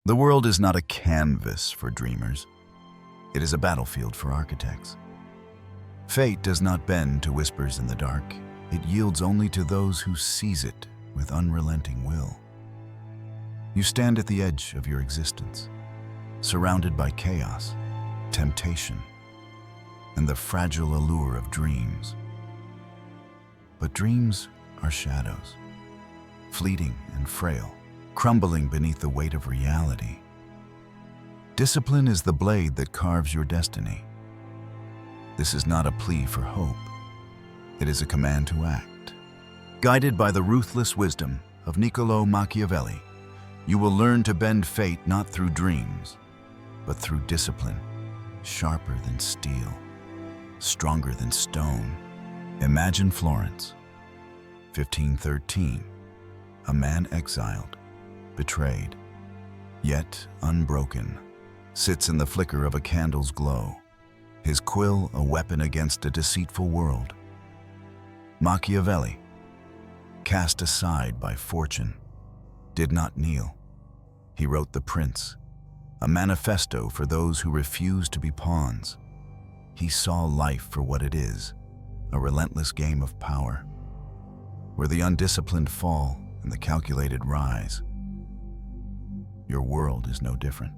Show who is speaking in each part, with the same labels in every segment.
Speaker 1: The world is not a canvas for dreamers. It is a battlefield for architects. Fate does not bend to whispers in the dark. It yields only to those who seize it with unrelenting will. You stand at the edge of your existence, surrounded by chaos, temptation, and the fragile allure of dreams. But dreams are shadows, fleeting and frail, crumbling beneath the weight of reality. Discipline is the blade that carves your destiny. This is not a plea for hope. It is a command to act. Guided by the ruthless wisdom of Niccolò Machiavelli, you will learn to bend fate not through dreams, but through discipline, sharper than steel, stronger than stone. Imagine Florence, 1513, a man exiled, betrayed, yet unbroken, sits in the flicker of a candle's glow, his quill a weapon against a deceitful world. Machiavelli, cast aside by fortune, did not kneel. He wrote The Prince, a manifesto for those who refuse to be pawns. He saw life for what it is, a relentless game of power, where the undisciplined fall and the calculated rise. Your world is no different.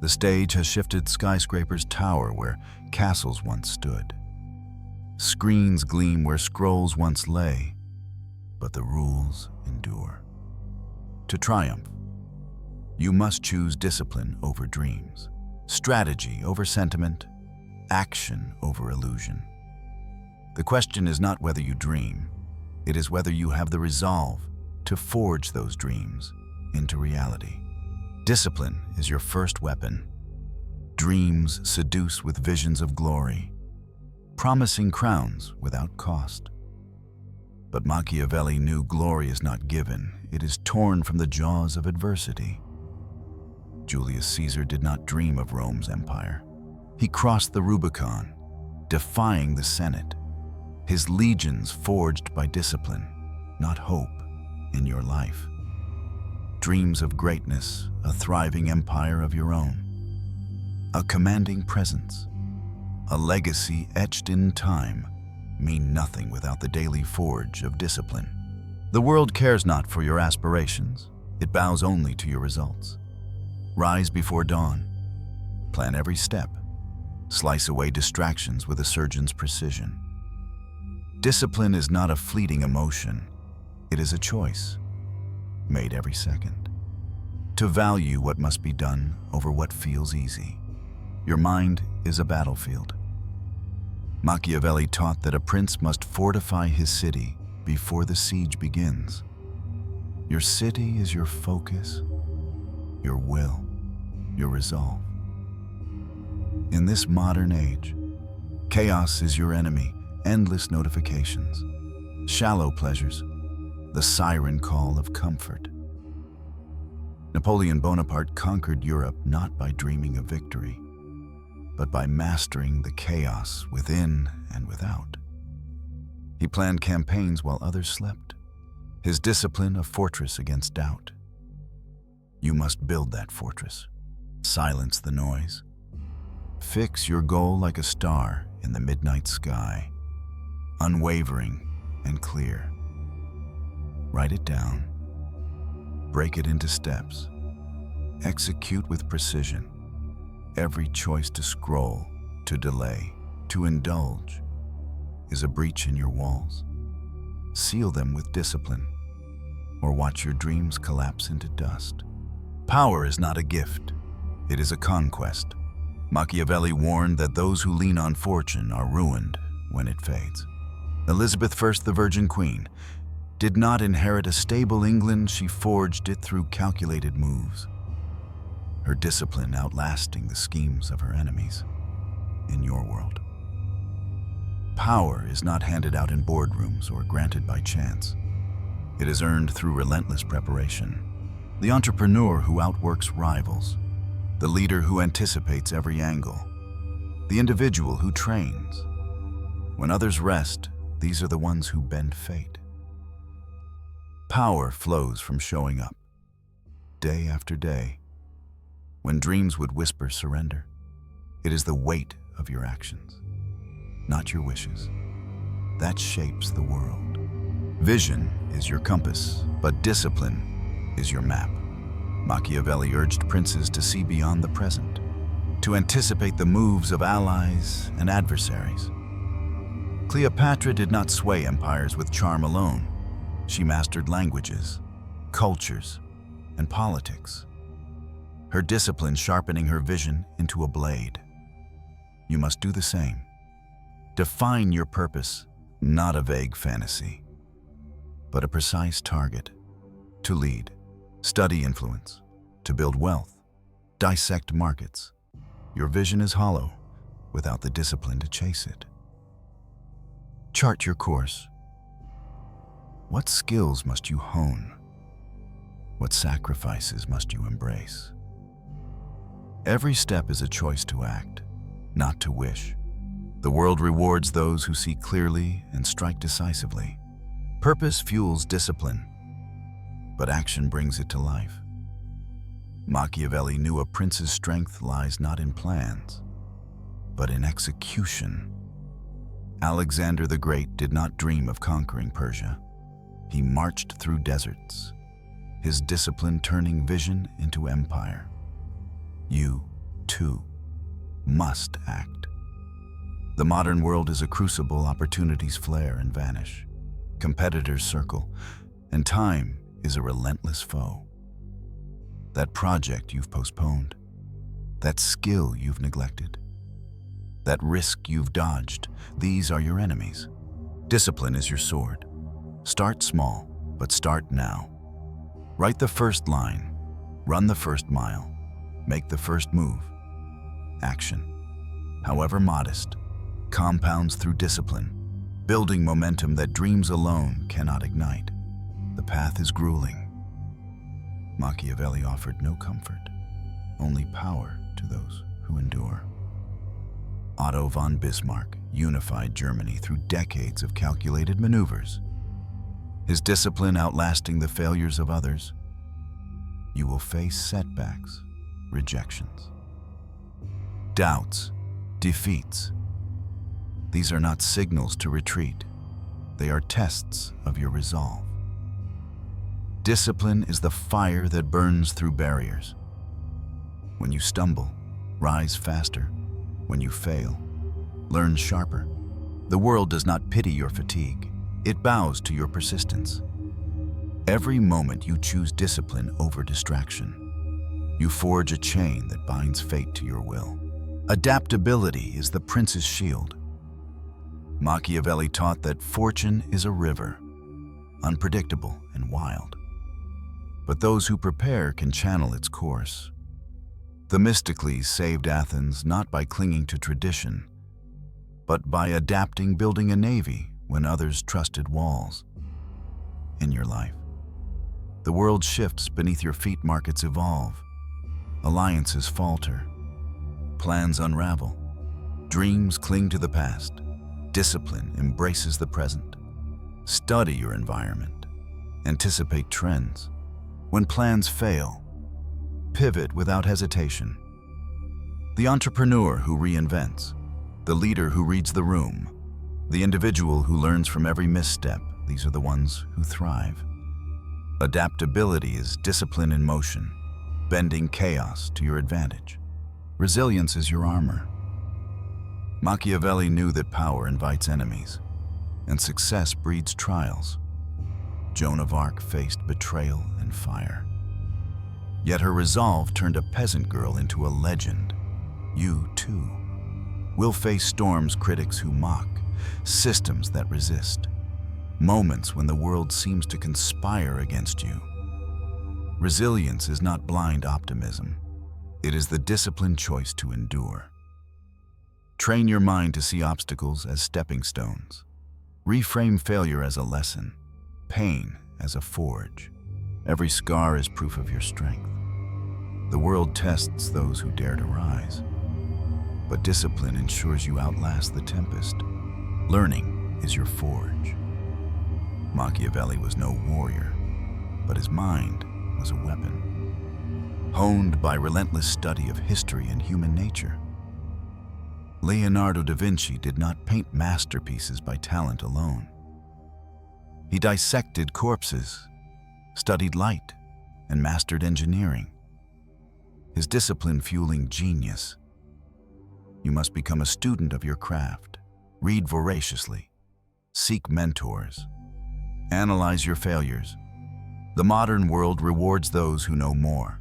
Speaker 1: The stage has shifted skyscrapers tower where castles once stood. Screens gleam where scrolls once lay, but the rules endure. To triumph, you must choose discipline over dreams, strategy over sentiment, action over illusion. The question is not whether you dream, it is whether you have the resolve to forge those dreams into reality. Discipline is your first weapon. Dreams seduce with visions of glory, promising crowns without cost. But Machiavelli knew glory is not given, it is torn from the jaws of adversity. Julius Caesar did not dream of Rome's empire. He crossed the Rubicon, defying the Senate, his legions forged by discipline, not hope, in your life. Dreams of greatness, a thriving empire of your own, a commanding presence, a legacy etched in time, mean nothing without the daily forge of discipline. The world cares not for your aspirations, it bows only to your results. Rise before dawn, plan every step, slice away distractions with a surgeon's precision. Discipline is not a fleeting emotion, it is a choice, made every second. To value what must be done over what feels easy. Your mind is a battlefield. Machiavelli taught that a prince must fortify his city before the siege begins. Your city is your focus, your will, your resolve. In this modern age, chaos is your enemy, endless notifications, shallow pleasures, the siren call of comfort. Napoleon Bonaparte conquered Europe not by dreaming of victory, but by mastering the chaos within and without. He planned campaigns while others slept, his discipline a fortress against doubt. You must build that fortress, silence the noise, fix your goal like a star in the midnight sky, unwavering and clear. Write it down, break it into steps, execute with precision. Every choice to scroll, to delay, to indulge is a breach in your walls. Seal them with discipline, or watch your dreams collapse into dust. Power is not a gift, it is a conquest. Machiavelli warned that those who lean on fortune are ruined when it fades. Elizabeth I, the Virgin Queen, did not inherit a stable England, she forged it through calculated moves. Her discipline outlasting the schemes of her enemies in your world. Power is not handed out in boardrooms or granted by chance. It is earned through relentless preparation. The entrepreneur who outworks rivals, the leader who anticipates every angle, the individual who trains. When others rest, these are the ones who bend fate. Power flows from showing up, day after day, when dreams would whisper surrender. It is the weight of your actions, not your wishes, that shapes the world. Vision is your compass, but discipline is your map. Machiavelli urged princes to see beyond the present, to anticipate the moves of allies and adversaries. Cleopatra did not sway empires with charm alone. She mastered languages, cultures, and politics. Her discipline sharpening her vision into a blade. You must do the same. Define your purpose, not a vague fantasy, but a precise target. To lead, study influence, to build wealth, dissect markets. Your vision is hollow without the discipline to chase it. Chart your course. What skills must you hone? What sacrifices must you embrace? Every step is a choice to act, not to wish. The world rewards those who see clearly and strike decisively. Purpose fuels discipline, but action brings it to life. Machiavelli knew a prince's strength lies not in plans, but in execution. Alexander the Great did not dream of conquering Persia. He marched through deserts, his discipline turning vision into empire. You, too, must act. The modern world is a crucible. Opportunities flare and vanish. Competitors circle, and time is a relentless foe. That project you've postponed, that skill you've neglected, that risk you've dodged, these are your enemies. Discipline is your sword. Start small, but start now. Write the first line, run the first mile, make the first move. Action, however modest, compounds through discipline, building momentum that dreams alone cannot ignite. The path is grueling. Machiavelli offered no comfort, only power to those who endure. Otto von Bismarck unified Germany through decades of calculated maneuvers, his discipline outlasting the failures of others. You will face setbacks, rejections, doubts, defeats. These are not signals to retreat. They are tests of your resolve. Discipline is the fire that burns through barriers. When you stumble, rise faster. When you fail, learn sharper. The world does not pity your fatigue. It bows to your persistence. Every moment you choose discipline over distraction, you forge a chain that binds fate to your will. Adaptability is the prince's shield. Machiavelli taught that fortune is a river, unpredictable and wild. But those who prepare can channel its course. Themistocles saved Athens not by clinging to tradition, but by adapting, building a navy when others trusted walls. In your life, the world shifts beneath your feet, markets evolve, alliances falter, plans unravel, dreams cling to the past, discipline embraces the present. Study your environment, anticipate trends. When plans fail, pivot without hesitation. The entrepreneur who reinvents, the leader who reads the room, the individual who learns from every misstep, these are the ones who thrive. Adaptability is discipline in motion, bending chaos to your advantage. Resilience is your armor. Machiavelli knew that power invites enemies, and success breeds trials. Joan of Arc faced betrayal and fire. Yet her resolve turned a peasant girl into a legend. You, too, will face storms, critics who mock, systems that resist, moments when the world seems to conspire against you. Resilience is not blind optimism. It is the disciplined choice to endure. Train your mind to see obstacles as stepping stones. Reframe failure as a lesson, pain as a forge. Every scar is proof of your strength. The world tests those who dare to rise, but discipline ensures you outlast the tempest. Learning is your forge. Machiavelli was no warrior, but his mind was a weapon. honed by relentless study of history and human nature. Leonardo da Vinci did not paint masterpieces by talent alone. He dissected corpses, studied light, and mastered engineering. His discipline fueling genius. You must become a student of your craft. Read voraciously. Seek mentors. Analyze your failures. The modern world rewards those who know more.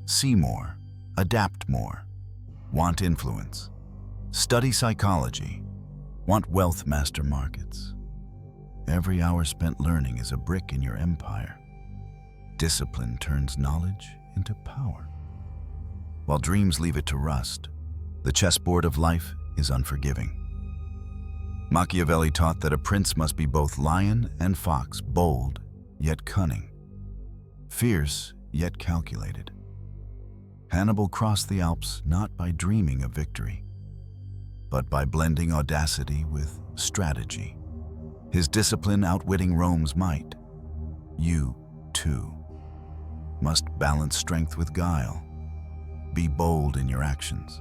Speaker 1: See more. Adapt more. Want influence. Study psychology. Want wealth master markets. Every hour spent learning is a brick in your empire. Discipline turns knowledge into power. While dreams leave it to rust, the chessboard of life is unforgiving. Machiavelli taught that a prince must be both lion and fox, bold yet cunning, fierce yet calculated. Hannibal crossed the Alps not by dreaming of victory, but by blending audacity with strategy. His discipline outwitting Rome's might. You, too, must balance strength with guile. Be bold in your actions,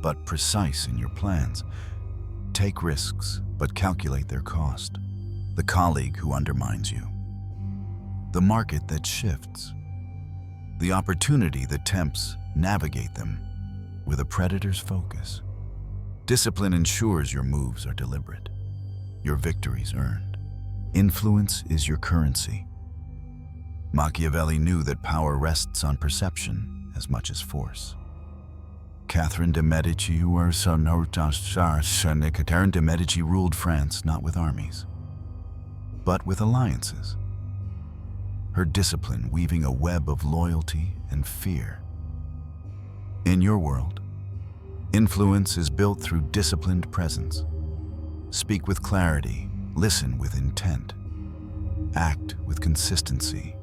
Speaker 1: but precise in your plans. Take risks, but calculate their cost. The colleague who undermines you. The market that shifts. The opportunity that tempts, navigate them with a predator's focus. Discipline ensures your moves are deliberate, your victories earned. Influence is your currency. Machiavelli knew that power rests on perception as much as force. Catherine de' Medici ruled France not with armies, but with alliances. Her discipline weaving a web of loyalty and fear. In your world, influence is built through disciplined presence. Speak with clarity, listen with intent, act with consistency,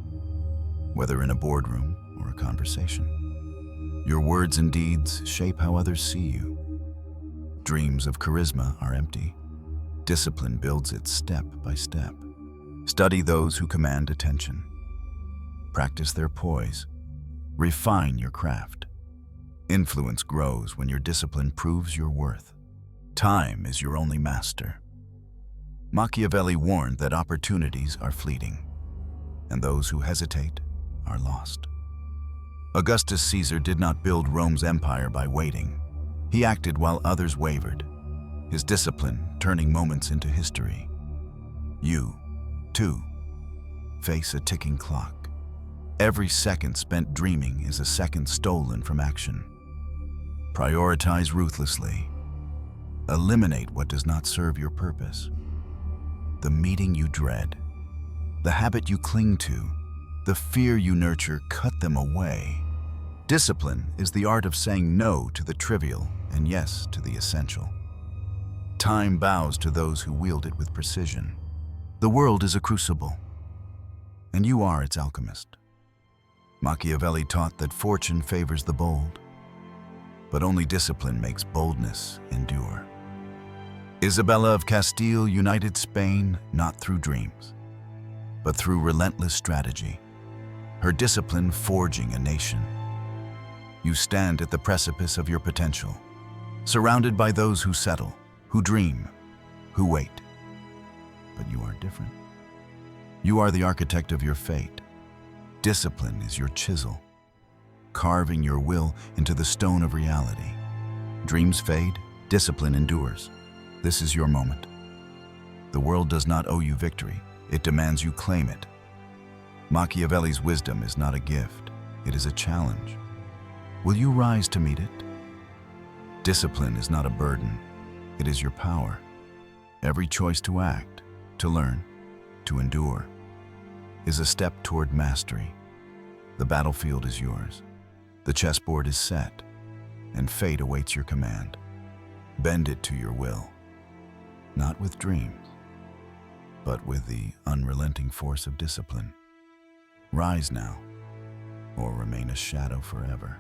Speaker 1: whether in a boardroom or a conversation. Your words and deeds shape how others see you. Dreams of charisma are empty. Discipline builds it step by step. Study those who command attention. Practice their poise. Refine your craft. Influence grows when your discipline proves your worth. Time is your only master. Machiavelli warned that opportunities are fleeting, and those who hesitate are lost. Augustus Caesar did not build Rome's empire by waiting. He acted while others wavered, his discipline turning moments into history. You, too, face a ticking clock. Every second spent dreaming is a second stolen from action. Prioritize ruthlessly. Eliminate what does not serve your purpose. The meeting you dread, the habit you cling to, the fear you nurture, cut them away. Discipline is the art of saying no to the trivial and yes to the essential. Time bows to those who wield it with precision. The world is a crucible, and you are its alchemist. Machiavelli taught that fortune favors the bold, but only discipline makes boldness endure. Isabella of Castile united Spain not through dreams, but through relentless strategy. Her discipline forging a nation. You stand at the precipice of your potential, surrounded by those who settle, who dream, who wait. But you are different. You are the architect of your fate. Discipline is your chisel, carving your will into the stone of reality. Dreams fade, discipline endures. This is your moment. The world does not owe you victory. It demands you claim it. Machiavelli's wisdom is not a gift. It is a challenge. Will you rise to meet it? Discipline is not a burden. It is your power. Every choice to act, to learn, to endure, is a step toward mastery. The battlefield is yours. The chessboard is set, and fate awaits your command. Bend it to your will, not with dreams, but with the unrelenting force of discipline. Rise now, or remain a shadow forever.